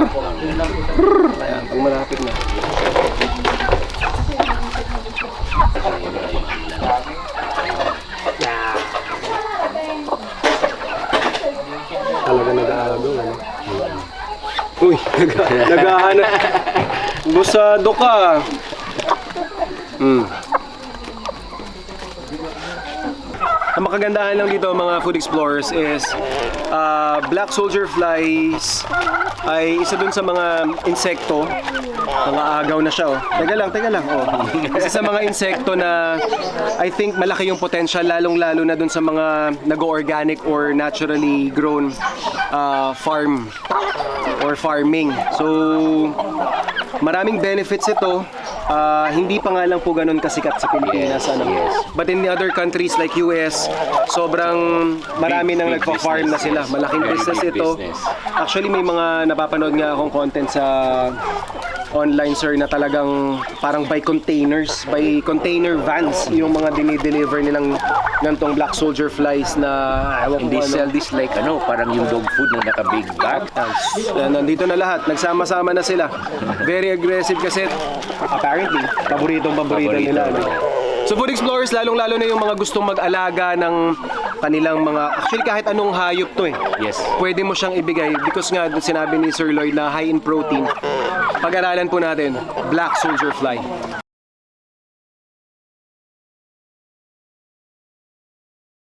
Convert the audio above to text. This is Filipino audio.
Ayan, pag malapit na. Talaga nag-aagaw, ano? Uy, naghahanap. Busado ka. Ang makagandahan lang dito mga food explorers is black soldier flies ay isa dun sa mga insekto. Mga agaw na siya, oh. Teka lang, oh. Isa sa mga insekto na I think malaki yung potential, lalong-lalo na dun sa mga nag-organic or naturally grown farm or farming. So, maraming benefits ito. Hindi pa nga lang po ganun kasikat sa Pilipinas. But in the other countries like US, sobrang marami nang nagpa-farm na sila. Malaking business ito. Actually, may mga napapanood nga akong content sa online, sir, na talagang parang by containers, by container vans yung mga dinideliver nilang gantong black soldier flies na Hindi sell this like parang yung dog food na naka-big bag. Nandito na lahat, nagsama-sama na sila. Very aggressive kasi apparently paboritong nila. So food explorers, lalong-lalo na yung mga gustong mag-alaga ng kanilang mga, actually kahit anong hayop to Yes. pwede mo siyang ibigay because nga sinabi ni Sir Lloyd na high in protein. Pag-aralan po natin, black soldier fly.